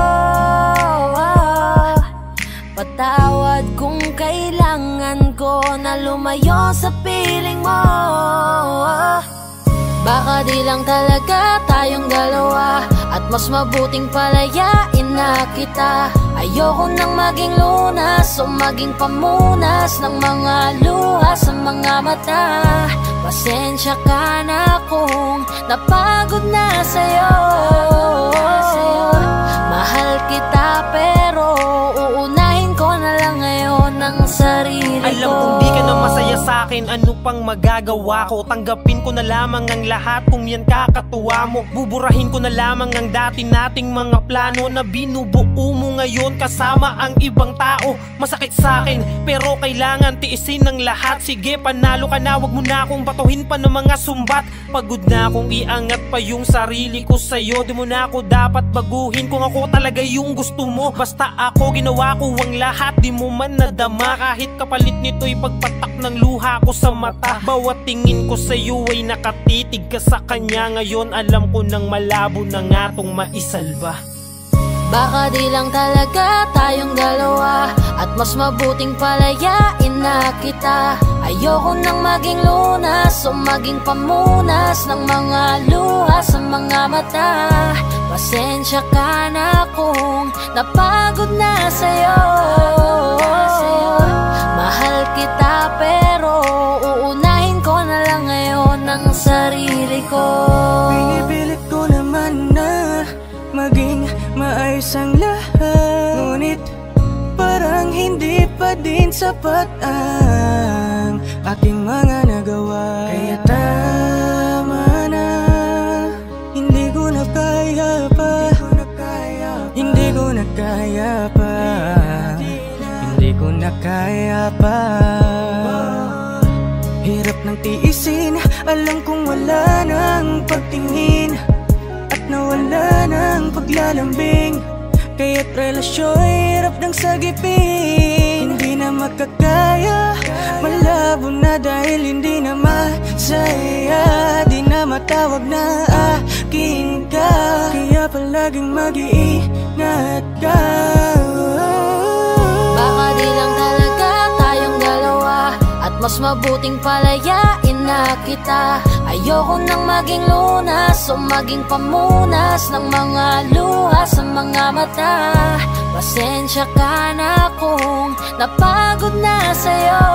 Patawad kung kailangan ko na lumayo sa piling mo. Baka di lang talaga tayong dalawa, at mas mabuting palayain na kita. Ayoko nang maging lunas o maging pamunas ng mga luha sa mga mata. Pasensya ka na kung napagod na sa'yo. Mahal kita pero uunahin ko na lang ngayon ang sarili ko. Alam kong di ka na masaya sa'kin, ano pang magagawa ko? Tanggapin ko na lamang ang lahat kung yan kakatuwa mo. Buburahin ko na lamang ang dati nating mga plano na binubuo mo ngayon kasama ang ibang tao. Masakit sa'kin pero kailangan tiisin ng lahat. Sige, panalo ka na, wag mo na akong batuhin pa ng mga sumbat. Pagod na akong iangat pa yung sarili ko sa'yo. Di mo na ako dapat baguhin kung ako talaga yung gusto mo. Basta ako ginawa ko ang lahat, di mo man nadama. Kahit kapalit nito'y pagpatak ng luha ko sa mata. Bawat tingin ko sa'yo ay nakatitig ka sa kanya. Ngayon alam ko nang malabo na nga tong maisalba. Baka di lang talaga tayong dalawa, at mas mabuting palayain na kita. Ayoko nang maging lunas o maging pamunas ng mga luha sa mga mata. Pasensya ka na kung napagod na sa'yo. Mahal kita pero uunahin ko na lang ngayon ang sarili ko. Pinipilit ko naman na maging maayos ang lahat, ngunit parang hindi pa din sapat ang aking mga nagawa. Kaya tama na, hindi ko na kaya pa, hindi ko na kaya pa, hindi ko na kaya pa. Hirap ng tiisin, alam kong wala nang pagtingin at nawala ng paglalambing. Kaya't relasyon hirap ng sagipin. Hindi na makakaya, malabo na dahil hindi na masaya. Di na matawag na akin ka, kaya palaging mag-iingat ka. Baka di lang talaga tayong dalawa, at mas mabuting palayain na kita. Ayoko nang maging lunas o maging pamunas ng mga luha sa mga mata. Pasensya ka na kung napagod na sa'yo.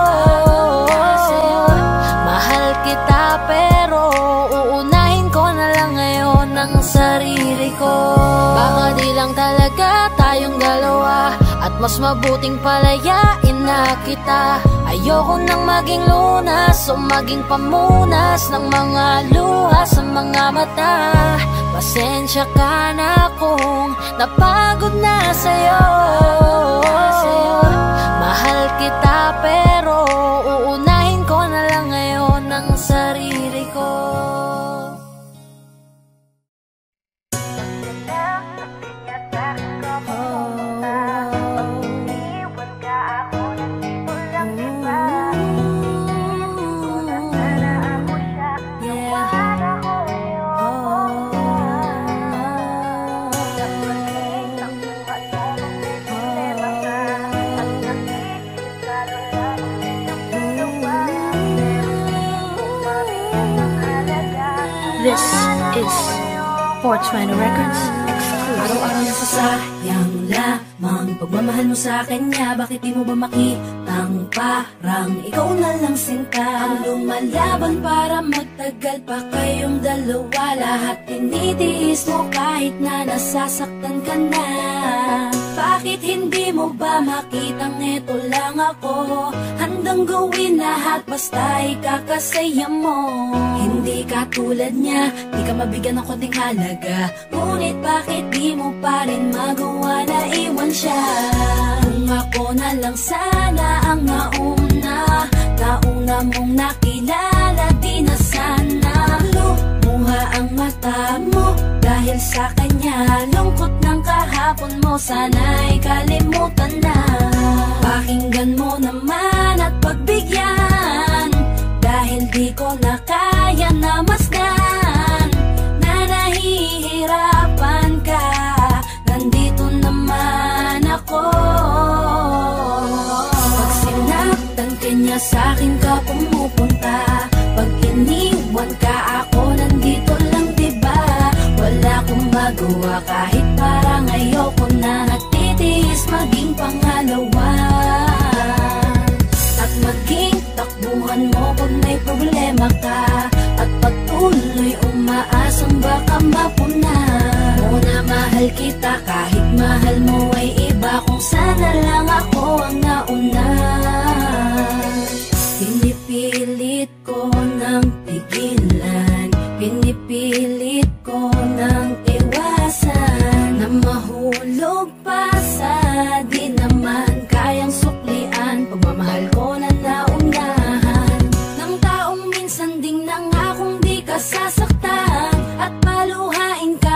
Mahal kita pero uunahin ko na lang ngayon ang sarili ko. Baka di lang talaga tayong dalawa, at mas mabuting palayain na kita. Ayoko nang maging lunas o maging pamunas ng mga luha sa mga mata. Pasensya ka na kung napagod na sa'yo. Mahal kita pero uunahin ko na lang ngayon ang sarili ko. This is 420 Records exclusive. Araw-araw nasasayang lamang pagmamahal mo sa kanya. Bakit di mo ba makitang parang ikaw na lang sinta ang lumalaban para magtagal pa kayong dalawa? Lahat tinitiis mo kahit na nasasaktan ka na. Bakit hindi mo ba makitang eto lang ako? Handang gawin lahat basta ikakasaya mo. Hindi ka tulad niya, di ka mabigyan ng konting halaga. Ngunit bakit di mo pa rin magawa na iwan siya? Kung ako na lang sana ang nauna mong nakilala, di na sana lumuha ang mata mo dahil sa kanya. Lungkot ng kahapon mo, sana'y kalimutan na. Pakinggan mo naman at pagbigyan, dahil di ko na kaya na masdan na nahihirapan ka. Nandito naman ako. Pag sinaktan ka niya, sa'kin ka pumupunta. Pag iniwan ka, ako nandito lang, diba? Wala akong magawa kahit parang ayoko na. Natitiis maging pangalawa at maging takbuhan mo pag may problema ka. At patuloy umaasang baka mapuna. Muna mahal kita kahit mahal mo ay iba. Kung sana lang ako ang nauna. Pinipilit ko ng pigilan, pinipilit ko ng iwasan, na mahulog pa sa di naman kayang suklian. Pagmamahal ko na naunahan ng taong minsan ding nangakong di ka sasaktan at paluhain ka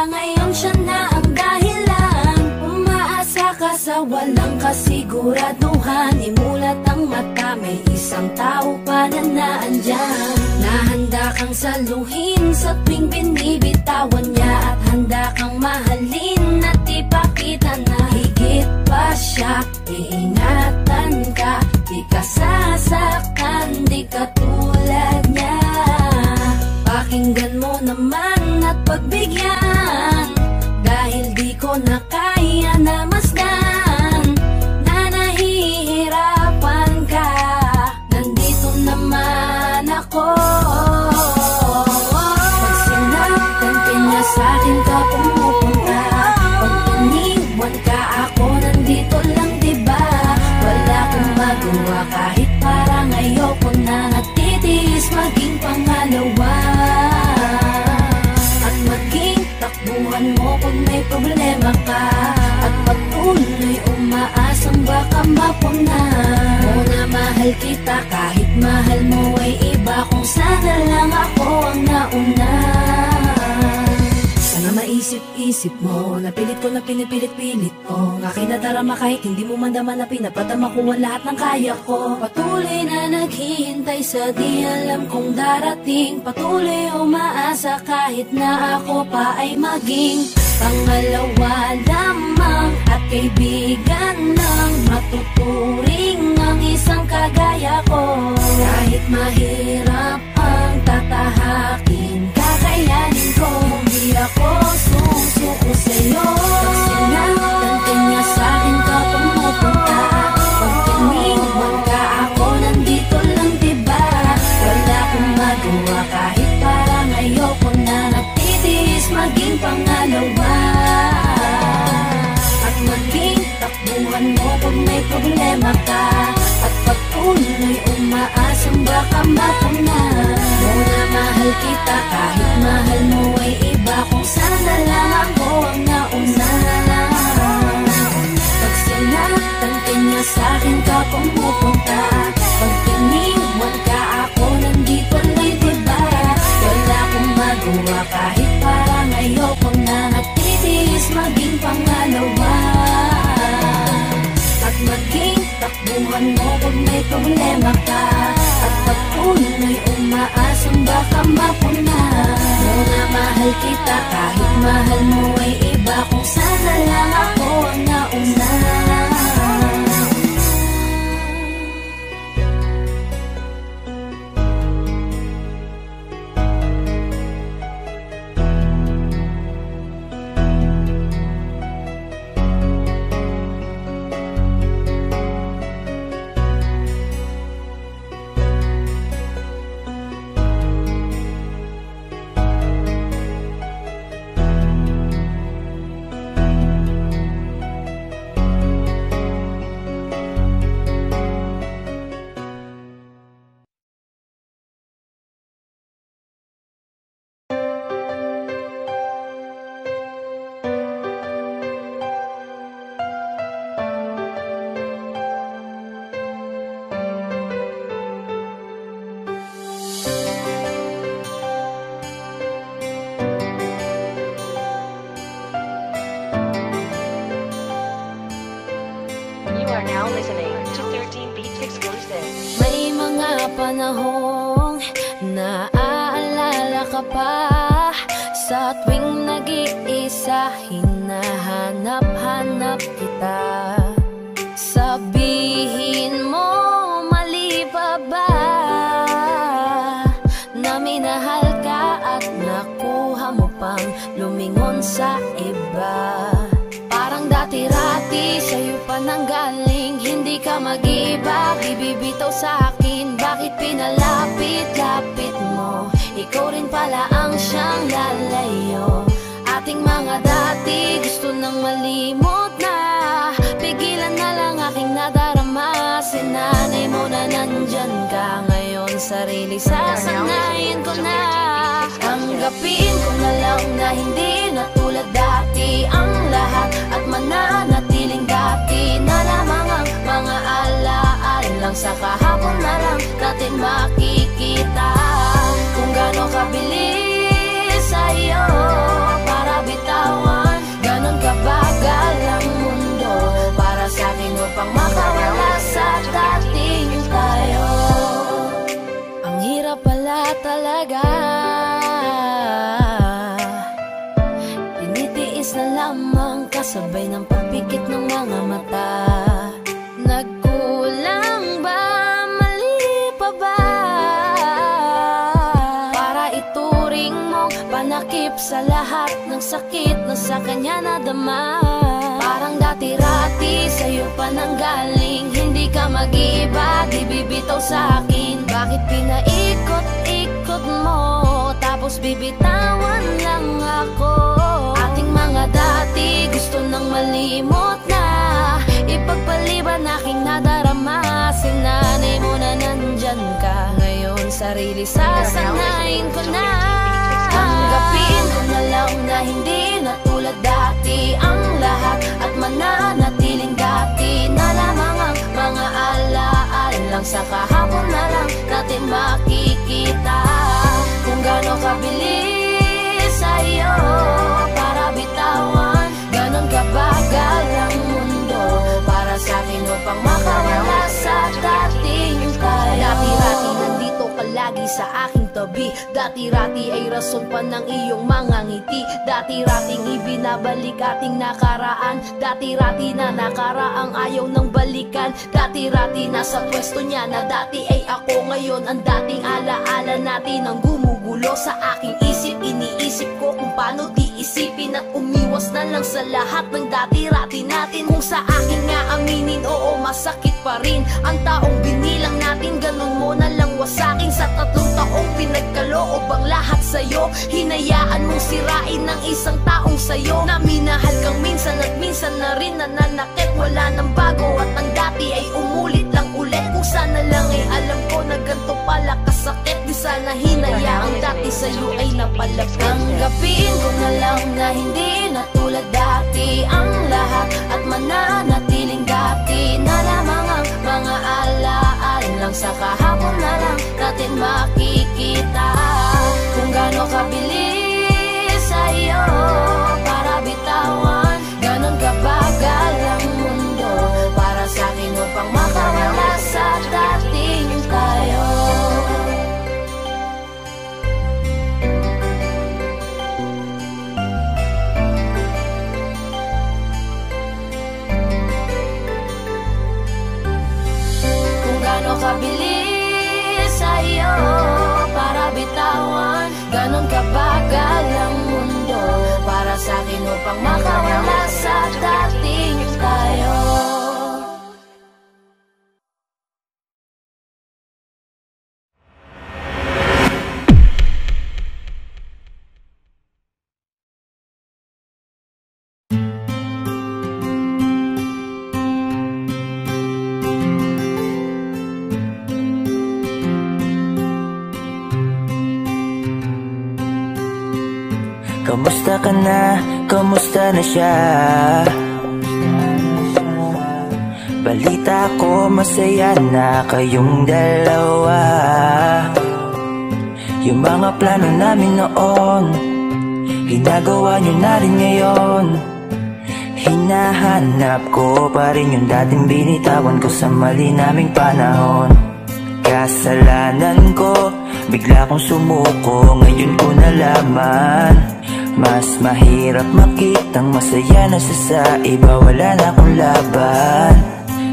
kasiguraduhan, imulat ang mata, may isang tao pa na naandyan, na handa kang saluhin sa tuwing binibitawan niya, at handa kang mahalin at ipakita na higit pa siya. Iingatan ka, di ka sasaktan, di ka tulad niya. Pakinggan mo naman at pagbigyan, dahil di ko na kaya na masdan na nahihirapan ka. Nandito naman ako. Pag sinaktan ka niya sa'kin ka pumupunta, pag iniwan ka ako nandito lang, diba? Wala akong magawa kahit parang ayoko na, natitiis maging pangalawa. At maging takbuhan mo pag may problema ka, at patuloy umaasang baka mapuna. Muna mahal kita kahit mahal mo ay iba, kung sana lang ako ang nauna. Sana maisip-isip mo, napilit ko na pinipilit-pilit ko, ang aking nadarama kahit hindi mo mandaman na pinapadama ko ang lahat ng kaya ko. Patuloy na naghihintay sa di alam kung darating, patuloy umaasa kahit na ako pa ay maging pangalawa lamang, at kaibigan ng matuturing ang isang kagaya ko. Kahit mahirap ang tatahakin, kakayanin ko, hindi ako susuko sa'yo. Pag sinaktan ka niya sa'kin ka pumupunta, pag iniwan ka ako nandito lang, diba? Wala akong magawa kahit parang ayoko na, natitiis maging pangalawa. At maging takbuhan mo pag may problema ka, at patuloy umaasang baka mapuna. Muna mahal kita kahit mahal mo ay iba, kung sana lang ako ang nauna. Pag sinaktan ka niya sa'kin ka pumupunta, pag iniwan ka ako nandito lang, diba? Wala akong magawa kahit parang ayoko na, natitiis maging pangalawa. At maging takbuhan mo pag may problema ka, at patuloy umaasang baka mapuna. Muna mahal kita kahit mahal mo ay iba, kung sana lang ako ang nauna. May mga panahong naaalala ka pa, sa tuwing nag-iisa hinahanap-hanap kita. Sabihin mo mali pa ba na minahal ka at nakuha mo pang lumingon sa iba? Parang dati-rati sa'yo pa nanggaling, hindi ka mag-iba, bibibitaw sa'kin. Bakit pinalapit-lapit mo? Ikaw rin pala ang siyang lalayo. Ating mga dati gusto nang malimot na, pigilan na lang aking nadarama. Sinanay mo na nandyan ka ngayon, sarili sasanayin ko na. Tanggapin ko na lang na hindi na tulad dati ang lahat, at mananatiling dati na lamang ang mga alaalang sa kahapon na lang natin makikita. Kung gaano kabilis sa'yo para bitawan, ganon kabagal ang mundo para sa'kin mo pa na lamang kasabay ng pagpikit ng mga mata. Nagkulang ba? Mali pa ba? Para ituring mong panakip sa lahat ng sakit na sa kanya nadama. Parang dati-rati sa'yo pa nanggaling, hindi ka mag-iba, di bibitaw sa'kin. Bakit pinaikot-ikot mo, tapos bibitawan lang ako? Ating mga dati gusto nang malimot na, ipagpaliban aking nadarama. Sinanay mo na nandyan ka, ngayon sarili sasanayin ko na. Tanggapin ko na lang na hindi na tulad dati ang lahat, at mananatiling dati na lamang ang mga alaalang sa kahapon na lang natin makikita. Kung gaano kabilis sa'yo para bitawan, ganon kabagal ang mundo para sa'kin upang makawala sa dating tayo. Dati-rati nandito ka lagi sa aking tabi, dati-rati ay rason pa ng iyong mga ngiti. Dati-rating ibinabalik ating nakaraan, dati-rati na nakaraang ayaw ng balikan. Dati-rati nasa pwesto niya na dati ay ako, ngayon ang dating alaala natin ang gumugulo sa aking isip. Iniisip ko kung paano di isipin at umiwas na lang sa lahat ng dati-rati natin. Kung sa akin nga aminin, oo masakit pa rin ang taong binilang natin, ganun mo na lang wasakin. Sa 3 taong pinagkaloob ang lahat sa'yo, hinayaan mong sirain ng isang taong sa'yo na minahal kang minsan at minsan na rin nananakit. Wala nang bago at ang dati ay umulit lang ulit. Kung sana lang ay alam ko na ganito pala kasakit, di sana hinayaang dati sa'yo ay napalapit. Tanggapin ko na lang na hindi na tulad dati ang lahat, at mananatiling dati na lamang ang mga alaan lang sa kahapon na lang natin makikita. Kung gaano kabilis sa'yo para bitawan, ganon kabagal ang mundo para sa'kin upang makawala sa dating tayo. Kung gaano kabilis sa'yo para bitawan, ganon kabagal ang mundo para sa'kin upang makawala sa dating tayo. Kamusta ka na? Kamusta na siya? Balita ko masaya na kayong dalawa. Yung mga plano namin noon, ginagawa nyo na rin ngayon. Hinahanap ko pa rin yung dating binitawan ko sa mali naming panahon. Kasalanan ko, bigla kong sumuko, ngayon ko nalaman. Mas mahirap makitang masaya na siya sa iba, wala na akong laban.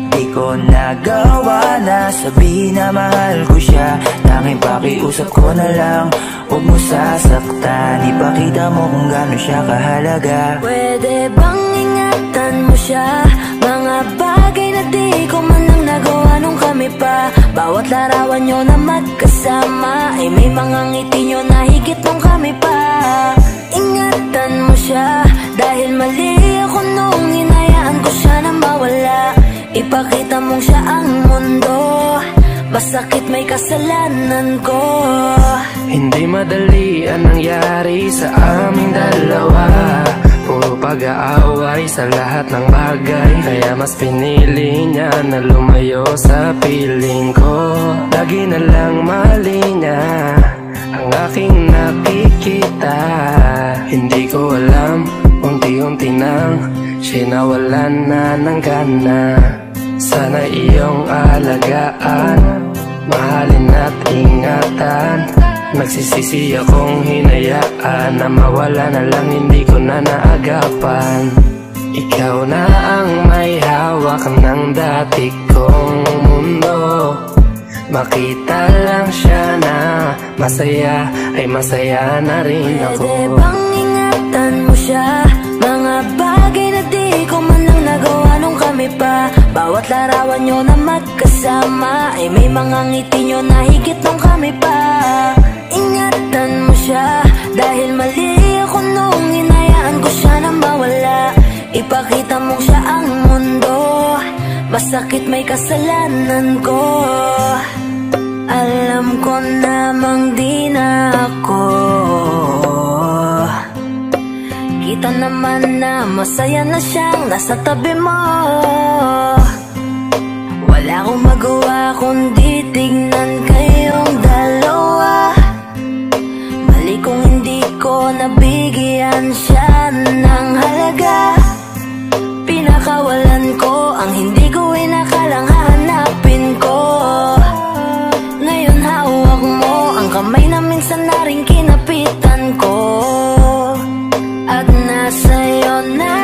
Di ko nagawa na sabihin na mahal ko siya, tanging pakiusap ko na lang, huwag mo sasaktan. Ipakita mo kung gaano siya kahalaga. Pwede bang ingatan mo siya? Mga bagay na di ko man lang nagawa nung kami pa. Bawat larawan nyo na magkasama ay may mga ngiti nyo na higit nung kami pa. Ingatan mo siya, dahil mali ako nung hinayaan ko siya na mawala. Ipakita mong siya ang mundo, masakit may kasalanan ko. Hindi madali ang nangyari sa aming dalawa, puro pag-aaway sa lahat ng bagay. Kaya mas pinili niya na lumayo sa piling ko. Lagi na lang mali niya ang aking nakikita. Hindi ko alam, unti-unti nang sinawalan na ng gana. Sana iyong alagaan, mahalin at ingatan. Nagsisisi akong hinayaan na mawala na lang, hindi ko na naagapan. Ikaw na ang may hawak ng dati kong mundo. Makita lang siya na masaya, ay masaya na rin ako. Pwede bang ingatan mo siya? Mga bagay na di ko man lang nagawa nung kami pa. Bawat larawan nyo na magkasama ay may mga ngiti nyo na higit nung kami pa. Ingatan mo siya dahil mali ako nung hinayaan ko siya na mawala. Ipakita mo siya ang mundo, masakit may kasalanan ko. Alam ko namang di na ako. Kita naman na masaya na siyang nasa tabi mo. Wala akong magawa kundi tignan kayong dalawa. Mali kung hindi ko nabigyan siya ng halaga. Pinakawalan ko ang hindi ko inakalang hahanapin ko. Ngayon hawak mo ang kamay na minsan na rin kinapitan ko. At nasa'yo na.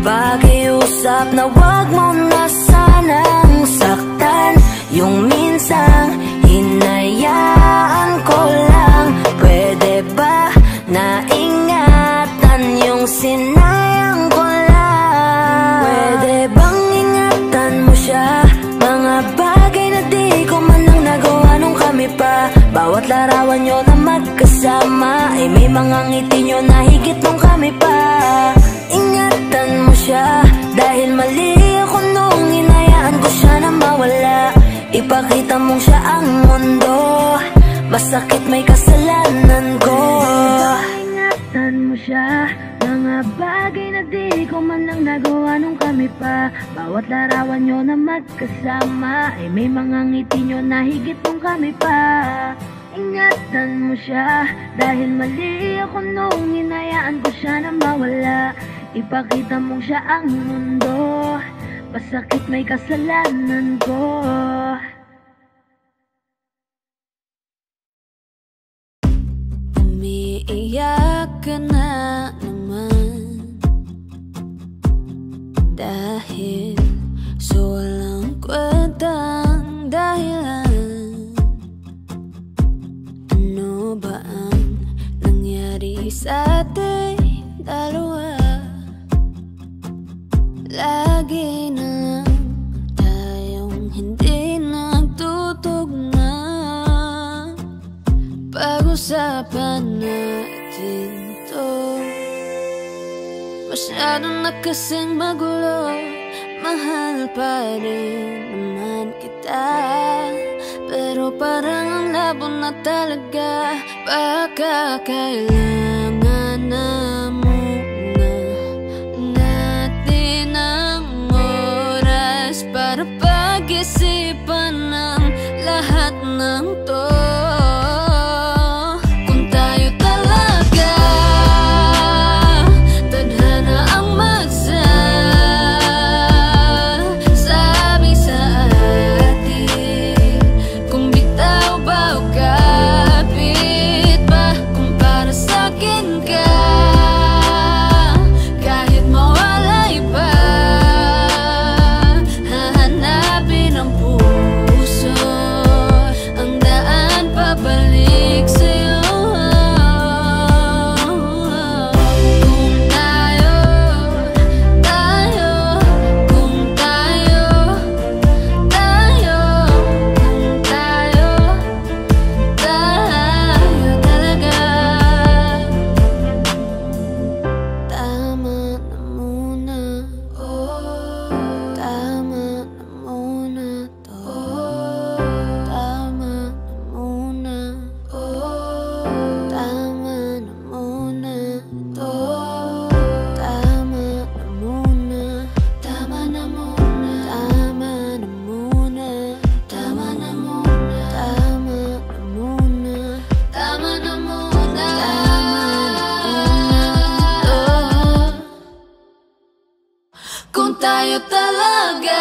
Pakiusap na wag mo na sanang saktan. Yung minsang hinayaan ko lang. Pwede ba na ingatan yung sinayang ko lang? Pwede bang ingatan mo siya? Mga bagay na di ko man lang nagawa nung kami pa. Bawat larawan nyo na magkasama ay may mga ngiti nyo na higit nung kami pa. Ingatan mo siya dahil mali ako nung hinayaan ko siya na mawala. Ipakita mong siya ang mundo, masakit may kasalanan ko. Ingatan mo siya, mga bagay na di ko man lang nagawa nung kami pa. Bawat larawan nyo na magkasama ay may mga ngiti nyo na higit nung kami pa. Ingatan mo siya dahil mali ako nung hinayaan ko siya na mawala. Ipakita mong siya ang mundo, masakit may kasalanan ko. Umiiyak ka na naman dahil sa walang kwentang dahilan. Ano ba ang nangyari sa ating dalawa? Lagi na lang tayong hindi nagtutugma. Pag-usapan natin to. Masyado na kasing magulo. Mahal pa rin naman kita, pero parang ang labo na talaga. Baka kailangan na muna natin ang oras para pag-isipan ng lahat ng to. Kung tayo talaga tadhana ang magsasabi sa atin, kung bitaw ba o kapit ba, kung para sa'kin ka kahit mawalay pa, hahanapin ang puso, ang daan pabalik sa'yo. Kung tayo, kung tayo, kung tayo talaga. Tama na muna, tama na muna to. Tama na muna, tama na muna to. Tama na muna, tama na muna, tama na muna, tama na muna, tama na muna, tama na muna, to. Kung tayo talaga